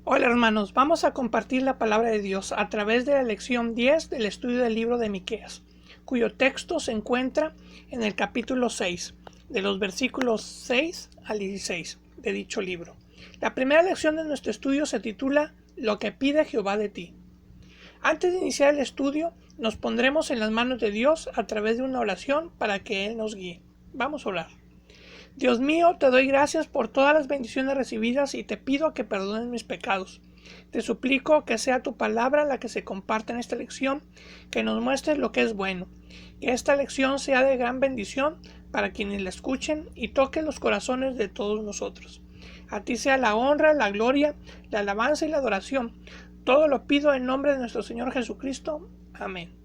Hola hermanos, vamos a compartir la palabra de Dios a través de la lección 10 del estudio del libro de Miqueas, cuyo texto se encuentra en el capítulo 6, de los versículos 6 al 16 de dicho libro. La primera lección de nuestro estudio se titula Lo que pide Jehová de ti. Antes de iniciar el estudio, nos pondremos en las manos de Dios a través de una oración para que Él nos guíe. Vamos a orar. Dios mío, te doy gracias por todas las bendiciones recibidas y te pido que perdones mis pecados. Te suplico que sea tu palabra la que se comparte en esta lección, que nos muestre lo que es bueno. Que esta lección sea de gran bendición para quienes la escuchen y toque los corazones de todos nosotros. A ti sea la honra, la gloria, la alabanza y la adoración. Todo lo pido en nombre de nuestro Señor Jesucristo. Amén.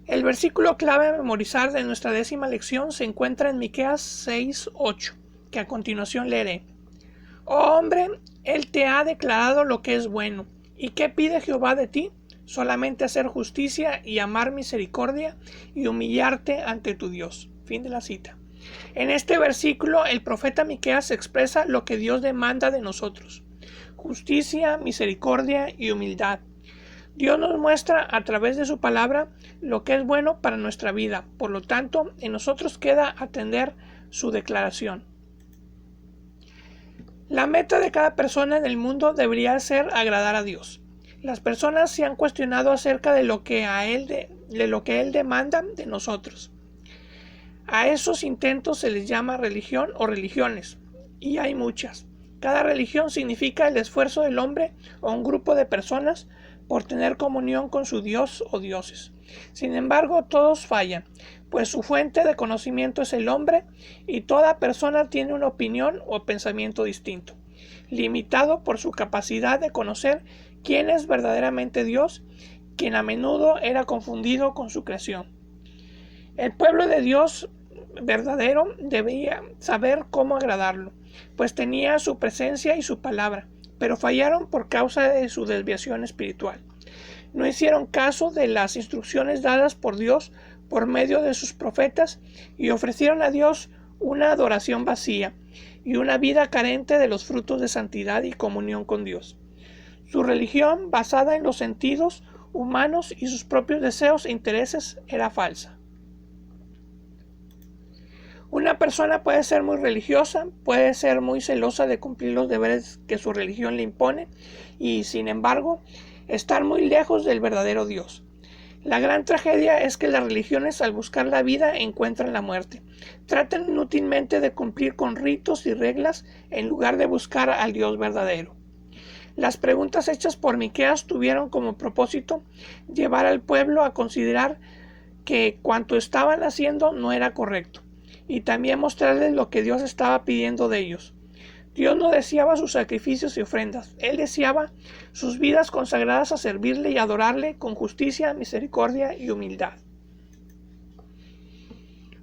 El versículo clave a memorizar de nuestra 10ª lección se encuentra en Miqueas 6:8, que a continuación leeré. Oh hombre, Él te ha declarado lo que es bueno. ¿Y qué pide Jehová de ti? Solamente hacer justicia y amar misericordia y humillarte ante tu Dios. Fin de la cita. En este versículo el profeta Miqueas expresa lo que Dios demanda de nosotros: justicia, misericordia y humildad. Dios nos muestra a través de su palabra lo que es bueno para nuestra vida. Por lo tanto, en nosotros queda atender su declaración. La meta de cada persona en el mundo debería ser agradar a Dios. Las personas se han cuestionado acerca de lo que Él demanda de nosotros. A esos intentos se les llama religión o religiones, y hay muchas. Cada religión significa el esfuerzo del hombre o un grupo de personas por tener comunión con su Dios o dioses. Sin embargo, todos fallan, pues su fuente de conocimiento es el hombre y toda persona tiene una opinión o pensamiento distinto, limitado por su capacidad de conocer quién es verdaderamente Dios, quien a menudo era confundido con su creación. El pueblo de Dios verdadero debía saber cómo agradarlo, pues tenía su presencia y su palabra, pero fallaron por causa de su desviación espiritual. No hicieron caso de las instrucciones dadas por Dios por medio de sus profetas y ofrecieron a Dios una adoración vacía y una vida carente de los frutos de santidad y comunión con Dios. Su religión, basada en los sentidos humanos y sus propios deseos e intereses, era falsa. Una persona puede ser muy religiosa, puede ser muy celosa de cumplir los deberes que su religión le impone y, sin embargo, estar muy lejos del verdadero Dios. La gran tragedia es que las religiones, al buscar la vida, encuentran la muerte. Tratan inútilmente de cumplir con ritos y reglas en lugar de buscar al Dios verdadero. Las preguntas hechas por Miqueas tuvieron como propósito llevar al pueblo a considerar que cuanto estaban haciendo no era correcto, y también mostrarles lo que Dios estaba pidiendo de ellos. Dios no deseaba sus sacrificios y ofrendas. Él deseaba sus vidas consagradas a servirle y adorarle con justicia, misericordia y humildad.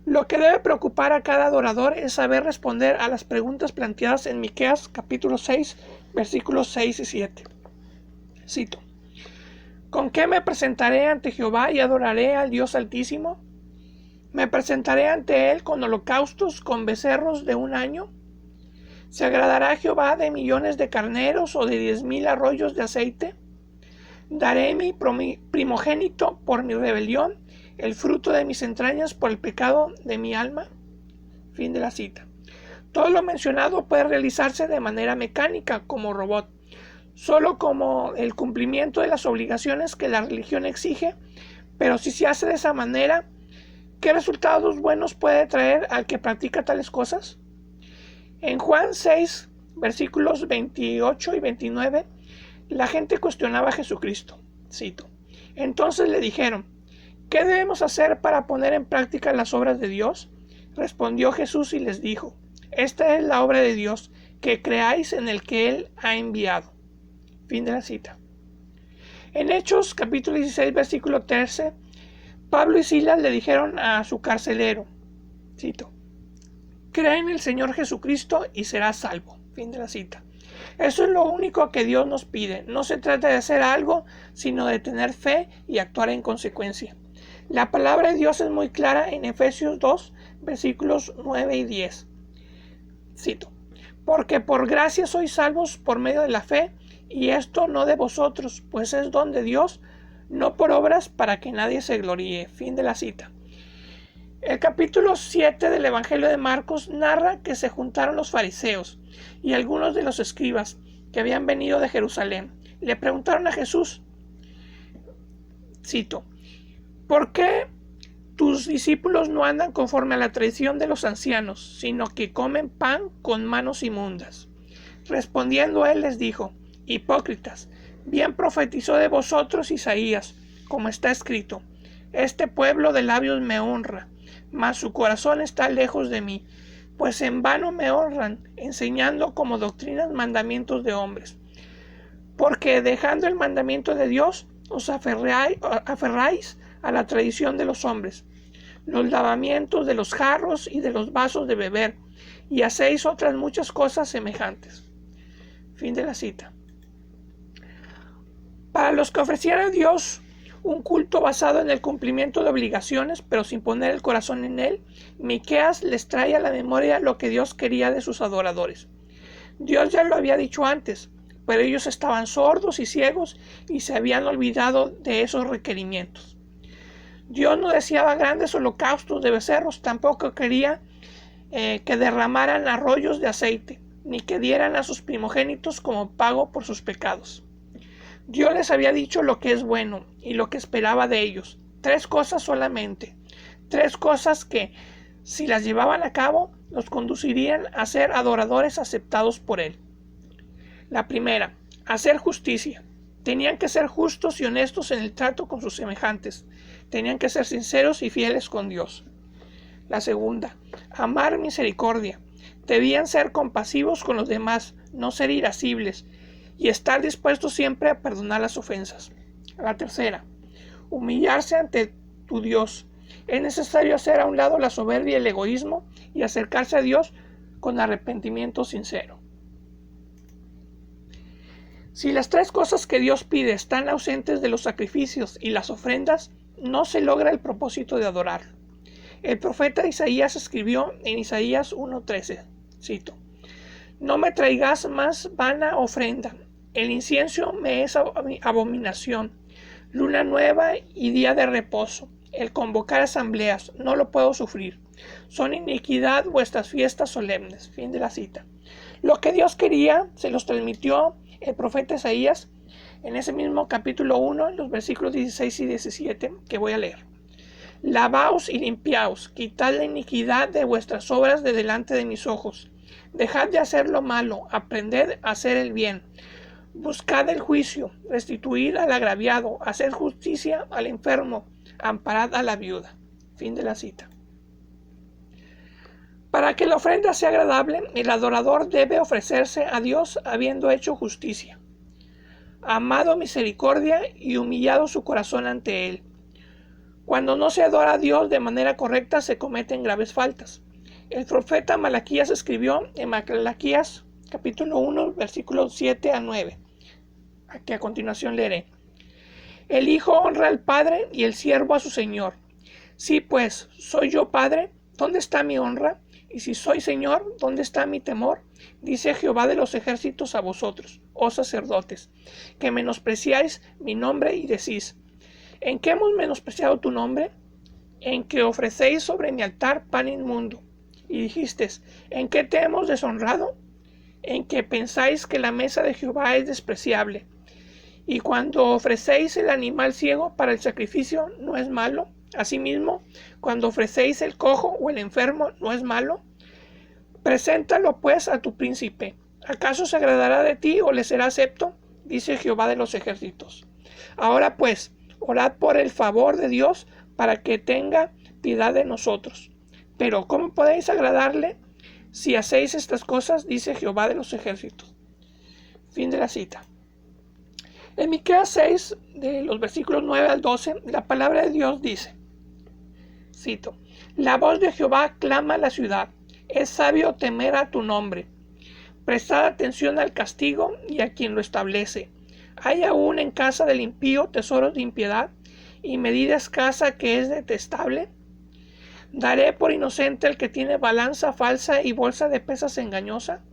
Lo que debe preocupar a cada adorador es saber responder a las preguntas planteadas en Miqueas capítulo 6, versículos 6 y 7. Cito: ¿Con qué me presentaré ante Jehová y adoraré al Dios Altísimo? ¿Me presentaré ante Él con holocaustos, con becerros de un año? ¿Se agradará Jehová de millones de carneros o de 10,000 arroyos de aceite? ¿Daré mi primogénito por mi rebelión, el fruto de mis entrañas por el pecado de mi alma? Fin de la cita. Todo lo mencionado puede realizarse de manera mecánica, como robot, solo como el cumplimiento de las obligaciones que la religión exige, pero si se hace de esa manera, ¿qué resultados buenos puede traer al que practica tales cosas? En Juan 6, versículos 28 y 29, la gente cuestionaba a Jesucristo. Cito: Entonces le dijeron, ¿qué debemos hacer para poner en práctica las obras de Dios? Respondió Jesús y les dijo, esta es la obra de Dios, que creáis en el que Él ha enviado. Fin de la cita. En Hechos, capítulo 16, versículo 13, Pablo y Silas le dijeron a su carcelero, cito: Cree en el Señor Jesucristo y serás salvo. Fin de la cita. Eso es lo único que Dios nos pide. No se trata de hacer algo, sino de tener fe y actuar en consecuencia. La palabra de Dios es muy clara en Efesios 2, versículos 9 y 10. Cito: Porque por gracia sois salvos por medio de la fe, y esto no de vosotros, pues es don de Dios, no por obras para que nadie se gloríe. Fin de la cita. El capítulo 7 del Evangelio de Marcos narra que se juntaron los fariseos y algunos de los escribas que habían venido de Jerusalén. Le preguntaron a Jesús, cito, ¿por qué tus discípulos no andan conforme a la tradición de los ancianos, sino que comen pan con manos inmundas? Respondiendo él les dijo, hipócritas, bien profetizó de vosotros Isaías, como está escrito, este pueblo de labios me honra, mas su corazón está lejos de mí, pues en vano me honran, enseñando como doctrinas mandamientos de hombres. Porque dejando el mandamiento de Dios, os aferráis a la tradición de los hombres, los lavamientos de los jarros y de los vasos de beber, y hacéis otras muchas cosas semejantes. Fin de la cita. Para los que ofrecían a Dios un culto basado en el cumplimiento de obligaciones, pero sin poner el corazón en él, Miqueas les trae a la memoria lo que Dios quería de sus adoradores. Dios ya lo había dicho antes, pero ellos estaban sordos y ciegos y se habían olvidado de esos requerimientos. Dios no deseaba grandes holocaustos de becerros, tampoco quería que derramaran arroyos de aceite, ni que dieran a sus primogénitos como pago por sus pecados. Dios les había dicho lo que es bueno y lo que esperaba de ellos. 3 cosas solamente. 3 cosas que, si las llevaban a cabo, los conducirían a ser adoradores aceptados por Él. La primera, hacer justicia. Tenían que ser justos y honestos en el trato con sus semejantes. Tenían que ser sinceros y fieles con Dios. La segunda, amar misericordia. Debían ser compasivos con los demás, no ser irascibles, y estar dispuestos siempre a perdonar las ofensas. La tercera, humillarse ante tu Dios. Es necesario hacer a un lado la soberbia y el egoísmo y acercarse a Dios con arrepentimiento sincero. Si las 3 cosas que Dios pide están ausentes de los sacrificios y las ofrendas, no se logra el propósito de adorar. El profeta Isaías escribió en Isaías 1:13, cito, no me traigas más vana ofrenda, el incienso me es abominación, luna nueva y día de reposo, el convocar asambleas, no lo puedo sufrir, son iniquidad vuestras fiestas solemnes. Fin de la cita. Lo que Dios quería se los transmitió el profeta Isaías en ese mismo capítulo 1, en los versículos 16 y 17, que voy a leer. Lavaos y limpiaos, quitad la iniquidad de vuestras obras de delante de mis ojos. Dejad de hacer lo malo, aprended a hacer el bien. Buscad el juicio, restituid al agraviado, haced justicia al enfermo, amparad a la viuda. Fin de la cita. Para que la ofrenda sea agradable, el adorador debe ofrecerse a Dios habiendo hecho justicia, amado misericordia y humillado su corazón ante Él. Cuando no se adora a Dios de manera correcta, se cometen graves faltas. El profeta Malaquías escribió en Malaquías capítulo 1, versículos 7 a 9, que a continuación leeré. El hijo honra al padre y el siervo a su señor. Si pues soy yo padre, ¿dónde está mi honra? Y si soy señor, ¿dónde está mi temor? Dice Jehová de los ejércitos a vosotros, oh sacerdotes, que menospreciáis mi nombre y decís, ¿en qué hemos menospreciado tu nombre? En que ofrecéis sobre mi altar pan inmundo. Y dijisteis, ¿en qué te hemos deshonrado? En que pensáis que la mesa de Jehová es despreciable. Y cuando ofrecéis el animal ciego para el sacrificio, ¿no es malo? Asimismo, cuando ofrecéis el cojo o el enfermo, ¿no es malo? Preséntalo pues a tu príncipe. ¿Acaso se agradará de ti o le será acepto? Dice Jehová de los ejércitos. Ahora pues, orad por el favor de Dios para que tenga piedad de nosotros. Pero ¿cómo podéis agradarle si hacéis estas cosas? Dice Jehová de los ejércitos. Fin de la cita. En Miqueas 6, de los versículos 9 al 12, la palabra de Dios dice, cito, la voz de Jehová clama a la ciudad, es sabio temer a tu nombre. Prestad atención al castigo y a quien lo establece. ¿Hay aún en casa del impío tesoros de impiedad y medida escasa que es detestable? ¿Daré por inocente al que tiene balanza falsa y bolsa de pesas engañosa?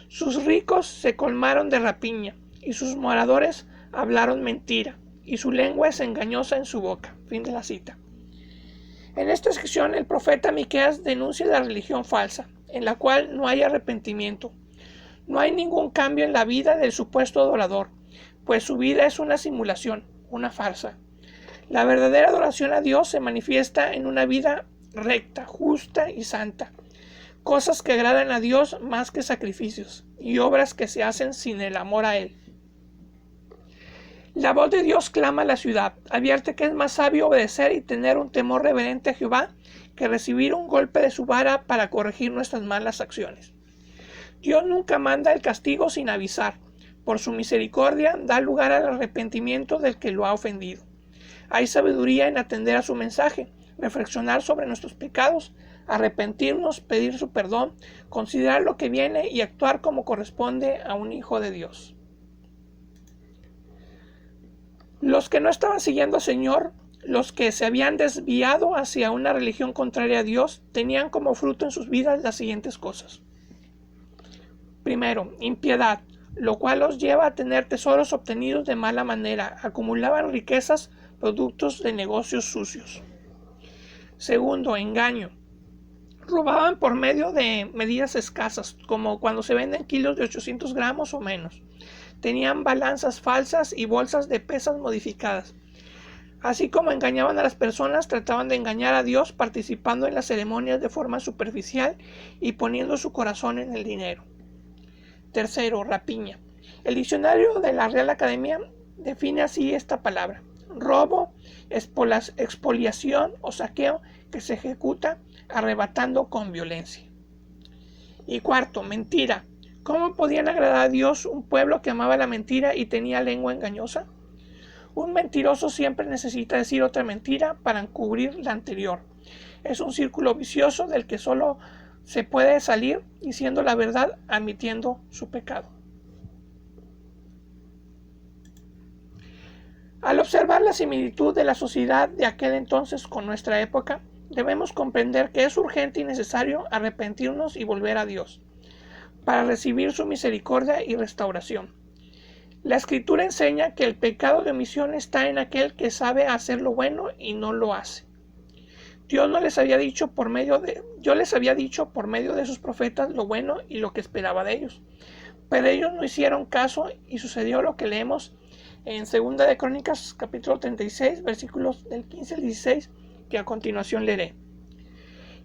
Sus ricos se colmaron de rapiña, y sus moradores hablaron mentira, y su lengua es engañosa en su boca. Fin de la cita. En esta sección el profeta Miqueas denuncia la religión falsa, en la cual no hay arrepentimiento. No hay ningún cambio en la vida del supuesto adorador, pues su vida es una simulación, una farsa. La verdadera adoración a Dios se manifiesta en una vida recta, justa y santa, cosas que agradan a Dios más que sacrificios, y obras que se hacen sin el amor a Él. La voz de Dios clama a la ciudad, advierte que es más sabio obedecer y tener un temor reverente a Jehová que recibir un golpe de su vara para corregir nuestras malas acciones. Dios nunca manda el castigo sin avisar. Por su misericordia da lugar al arrepentimiento del que lo ha ofendido. Hay sabiduría en atender a su mensaje, reflexionar sobre nuestros pecados, arrepentirnos, pedir su perdón, considerar lo que viene y actuar como corresponde a un hijo de Dios. Los que no estaban siguiendo al Señor, los que se habían desviado hacia una religión contraria a Dios, tenían como fruto en sus vidas las siguientes cosas. Primero, impiedad, lo cual los lleva a tener tesoros obtenidos de mala manera, acumulaban riquezas, productos de negocios sucios. Segundo, engaño. Robaban por medio de medidas escasas, como cuando se venden kilos de 800 gramos o menos. Tenían balanzas falsas y bolsas de pesas modificadas. Así como engañaban a las personas, trataban de engañar a Dios participando en las ceremonias de forma superficial y poniendo su corazón en el dinero. Tercero, rapiña. El diccionario de la Real Academia define así esta palabra: robo, expoliación o saqueo que se ejecuta arrebatando con violencia. Y cuarto, mentira. ¿Cómo podían agradar a Dios un pueblo que amaba la mentira y tenía lengua engañosa? Un mentiroso siempre necesita decir otra mentira para encubrir la anterior. Es un círculo vicioso del que solo se puede salir diciendo la verdad, admitiendo su pecado. Al observar la similitud de la sociedad de aquel entonces con nuestra época, debemos comprender que es urgente y necesario arrepentirnos y volver a Dios, para recibir su misericordia y restauración. La Escritura enseña que el pecado de omisión está en aquel que sabe hacer lo bueno y no lo hace. Yo les había dicho por medio de sus profetas lo bueno y lo que esperaba de ellos. Pero ellos no hicieron caso y sucedió lo que leemos en 2 de Crónicas capítulo 36, versículos del 15 al 16, que a continuación leeré.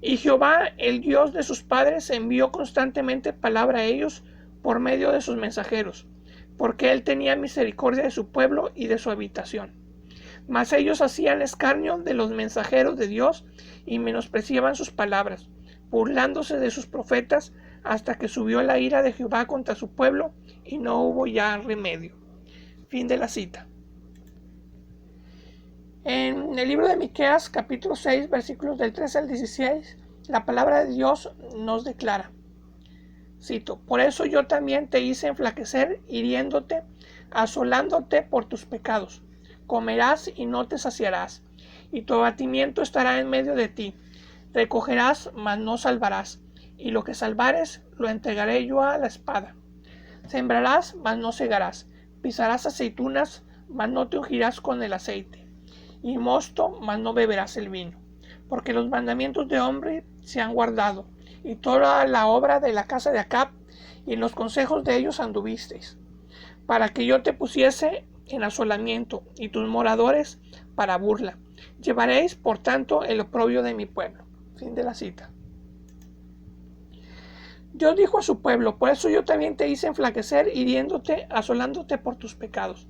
Y Jehová, el Dios de sus padres, envió constantemente palabra a ellos por medio de sus mensajeros, porque él tenía misericordia de su pueblo y de su habitación. Mas ellos hacían escarnio de los mensajeros de Dios y menospreciaban sus palabras, burlándose de sus profetas, hasta que subió la ira de Jehová contra su pueblo y no hubo ya remedio. Fin de la cita. En el libro de Miqueas, capítulo 6, versículos del 13 al 16, la palabra de Dios nos declara, cito: por eso yo también te hice enflaquecer, hiriéndote, asolándote por tus pecados. Comerás y no te saciarás, y tu abatimiento estará en medio de ti. Recogerás, mas no salvarás, y lo que salvares lo entregaré yo a la espada. Sembrarás, mas no segarás, pisarás aceitunas, mas no te ungirás con el aceite, y mosto, mas no beberás el vino. Porque los mandamientos de hombre se han guardado, y toda la obra de la casa de Acab, y en los consejos de ellos anduvisteis, para que yo te pusiese en asolamiento, y tus moradores para burla. Llevaréis, por tanto, el oprobio de mi pueblo. Fin de la cita. Dios dijo a su pueblo: por eso yo también te hice enflaquecer, hiriéndote, asolándote por tus pecados.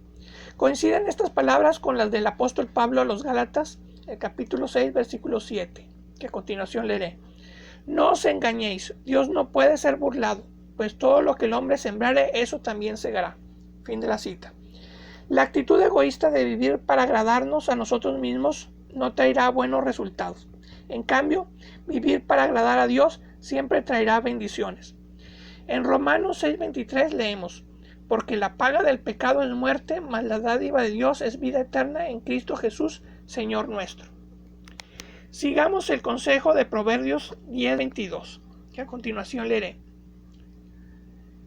Coinciden estas palabras con las del apóstol Pablo a los Gálatas, el capítulo 6, versículo 7, que a continuación leeré. No os engañéis, Dios no puede ser burlado, pues todo lo que el hombre sembrare, eso también segará. Fin de la cita. La actitud egoísta de vivir para agradarnos a nosotros mismos no traerá buenos resultados. En cambio, vivir para agradar a Dios siempre traerá bendiciones. En Romanos 6:23 leemos: porque la paga del pecado es muerte, mas la dádiva de Dios es vida eterna en Cristo Jesús, Señor nuestro. Sigamos el consejo de Proverbios 10:22, que a continuación leeré.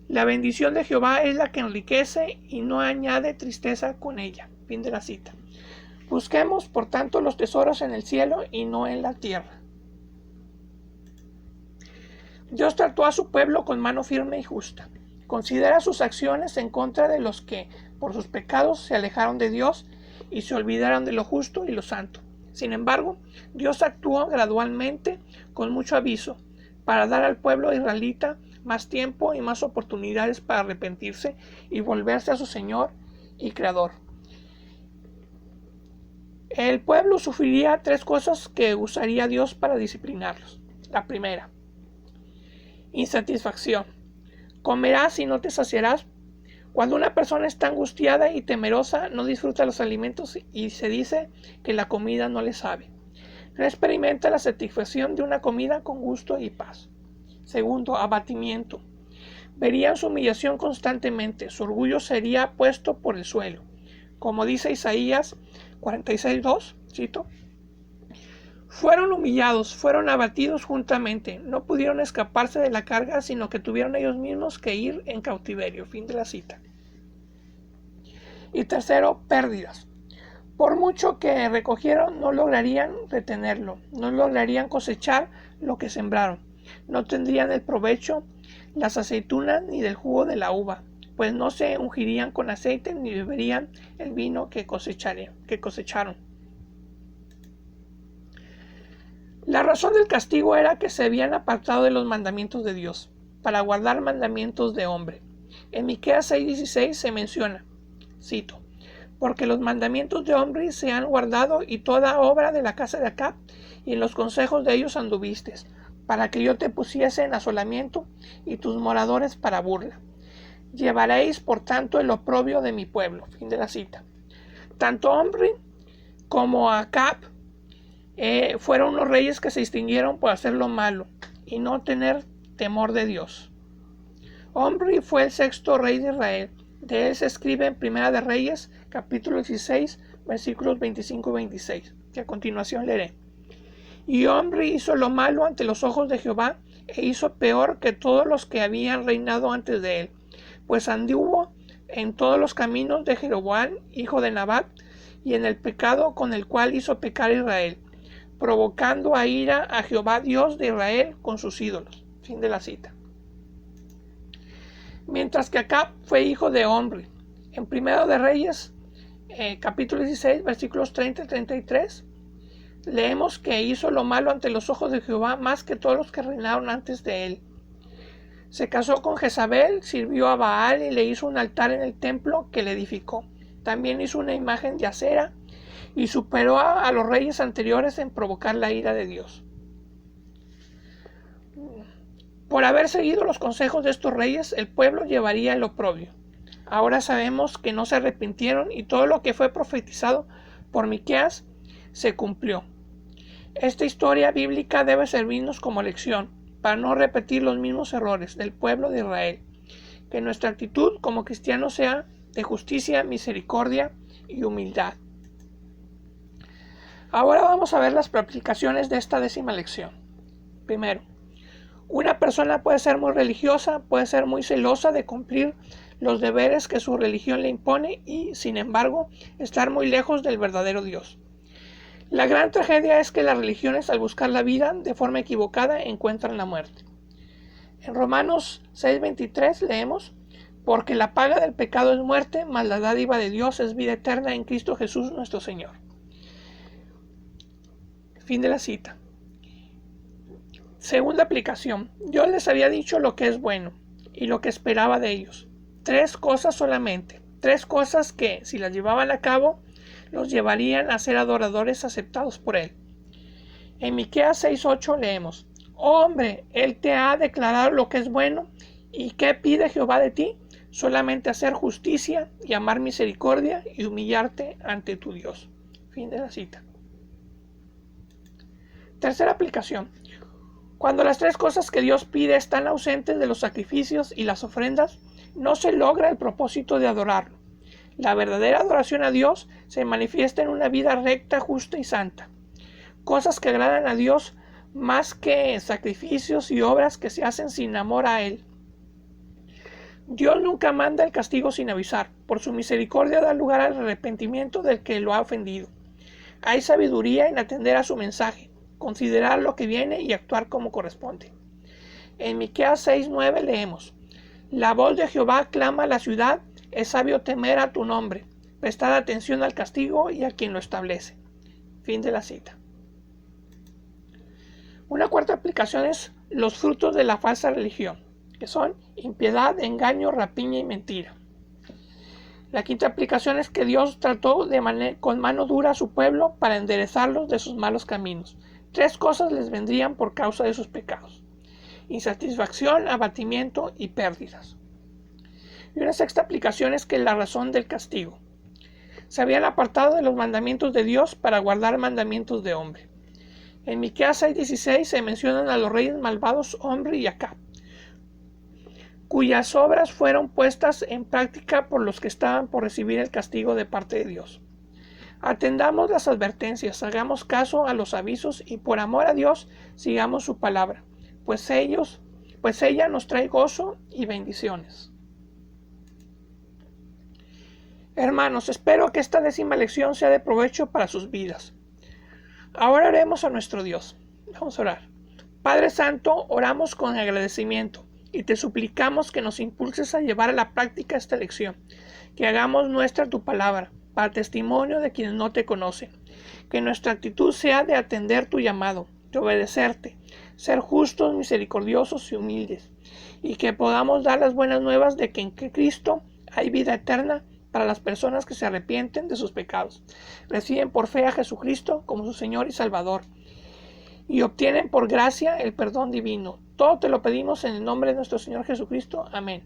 La bendición de Jehová es la que enriquece y no añade tristeza con ella. Fin de la cita. Busquemos, por tanto, los tesoros en el cielo y no en la tierra. Dios trató a su pueblo con mano firme y justa. Considera sus acciones en contra de los que, por sus pecados, se alejaron de Dios y se olvidaron de lo justo y lo santo. Sin embargo, Dios actuó gradualmente, con mucho aviso, para dar al pueblo israelita más tiempo y más oportunidades para arrepentirse y volverse a su Señor y Creador. El pueblo sufriría 3 cosas que usaría Dios para disciplinarlos. La primera, insatisfacción. Comerás y no te saciarás. Cuando una persona está angustiada y temerosa, no disfruta los alimentos y se dice que la comida no le sabe. No experimenta la satisfacción de una comida con gusto y paz. Segundo, abatimiento. Verían su humillación constantemente, su orgullo sería puesto por el suelo. Como dice Isaías 46:2, cito: fueron humillados, fueron abatidos juntamente, no pudieron escaparse de la carga, sino que tuvieron ellos mismos que ir en cautiverio. Fin de la cita. Y tercero, pérdidas. Por mucho que recogieron, no lograrían retenerlo, no lograrían cosechar lo que sembraron, no tendrían el provecho, las aceitunas ni del jugo de la uva, pues no se ungirían con aceite ni beberían el vino que cosecharon. La razón del castigo era que se habían apartado de los mandamientos de Dios, para guardar mandamientos de hombre. En Miqueas 6:16 se menciona, cito: porque los mandamientos de hombre se han guardado y toda obra de la casa de Acab, y en los consejos de ellos anduviste, para que yo te pusiese en asolamiento y tus moradores para burla. Llevaréis por tanto el oprobio de mi pueblo. Fin de la cita. Tanto Omri como Acab fueron unos reyes que se distinguieron por hacer lo malo y no tener temor de Dios. Omri fue el 6º rey de Israel. De él se escribe en Primera de Reyes, capítulo 16, versículos 25 y 26, que a continuación leeré. Y Omri hizo lo malo ante los ojos de Jehová, e hizo peor que todos los que habían reinado antes de él, pues anduvo en todos los caminos de Jeroboam, hijo de Nabat, y en el pecado con el cual hizo pecar a Israel, provocando a ira a Jehová Dios de Israel con sus ídolos. Fin de la cita. Mientras que Acab fue hijo de Omri. En Primero de Reyes, capítulo 16, versículos 30 y 33, leemos que hizo lo malo ante los ojos de Jehová más que todos los que reinaron antes de él. Se casó con Jezabel, sirvió a Baal y le hizo un altar en el templo que le edificó. También hizo una imagen de acera y superó a los reyes anteriores en provocar la ira de Dios. Por haber seguido los consejos de estos reyes, el pueblo llevaría el oprobio. Ahora sabemos que no se arrepintieron y todo lo que fue profetizado por Miqueas se cumplió. Esta historia bíblica debe servirnos como lección para no repetir los mismos errores del pueblo de Israel. Que nuestra actitud como cristianos sea de justicia, misericordia y humildad. Ahora vamos a ver las aplicaciones de esta 10ª lección. Primero, una persona puede ser muy religiosa, puede ser muy celosa de cumplir los deberes que su religión le impone y, sin embargo, estar muy lejos del verdadero Dios. La gran tragedia es que las religiones, al buscar la vida de forma equivocada, encuentran la muerte. En Romanos 6:23 leemos: porque la paga del pecado es muerte, mas la dádiva de Dios es vida eterna en Cristo Jesús nuestro Señor. Fin de la cita. Segunda aplicación. Dios les había dicho lo que es bueno y lo que esperaba de ellos. 3 cosas solamente. 3 cosas que, si las llevaban a cabo, los llevarían a ser adoradores aceptados por Él. En Miqueas 6:8 leemos: oh hombre, Él te ha declarado lo que es bueno, ¿y qué pide Jehová de ti? Solamente hacer justicia y amar misericordia y humillarte ante tu Dios. Fin de la cita. Tercera aplicación. Cuando las 3 cosas que Dios pide están ausentes de los sacrificios y las ofrendas, no se logra el propósito de adorarlo. La verdadera adoración a Dios se manifiesta en una vida recta, justa y santa. Cosas que agradan a Dios más que sacrificios y obras que se hacen sin amor a Él. Dios nunca manda el castigo sin avisar. Por su misericordia da lugar al arrepentimiento del que lo ha ofendido. Hay sabiduría en atender a su mensaje, considerar lo que viene y actuar como corresponde. En Miqueas 6:9 leemos: La voz de Jehová clama a la ciudad, es sabio temer a tu nombre, prestar atención al castigo y a quien lo establece. Fin de la cita. Una cuarta aplicación es los frutos de la falsa religión, que son impiedad, engaño, rapiña y mentira. La quinta aplicación es que Dios trató con mano dura a su pueblo para enderezarlos de sus malos caminos. 3 cosas les vendrían por causa de sus pecados: insatisfacción, abatimiento y pérdidas. Y una sexta aplicación es que la razón del castigo. Se habían apartado de los mandamientos de Dios para guardar mandamientos de hombre. En Miqueas 6:16 se mencionan a los reyes malvados Omri y Acab, cuyas obras fueron puestas en práctica por los que estaban por recibir el castigo de parte de Dios. Atendamos las advertencias, hagamos caso a los avisos y por amor a Dios sigamos su palabra, pues ella nos trae gozo y bendiciones. Hermanos, espero que esta 10ª lección sea de provecho para sus vidas. Ahora oremos a nuestro Dios. Vamos a orar. Padre Santo, oramos con agradecimiento y te suplicamos que nos impulses a llevar a la práctica esta lección, que hagamos nuestra tu palabra, para testimonio de quienes no te conocen, que nuestra actitud sea de atender tu llamado, de obedecerte, ser justos, misericordiosos y humildes, y que podamos dar las buenas nuevas de que en Cristo hay vida eterna para las personas que se arrepienten de sus pecados, reciben por fe a Jesucristo como su Señor y Salvador, y obtienen por gracia el perdón divino. Todo te lo pedimos en el nombre de nuestro Señor Jesucristo. Amén.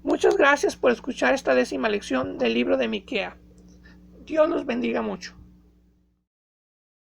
Muchas gracias por escuchar esta 10ª lección del libro de Miqueas. Dios los bendiga mucho.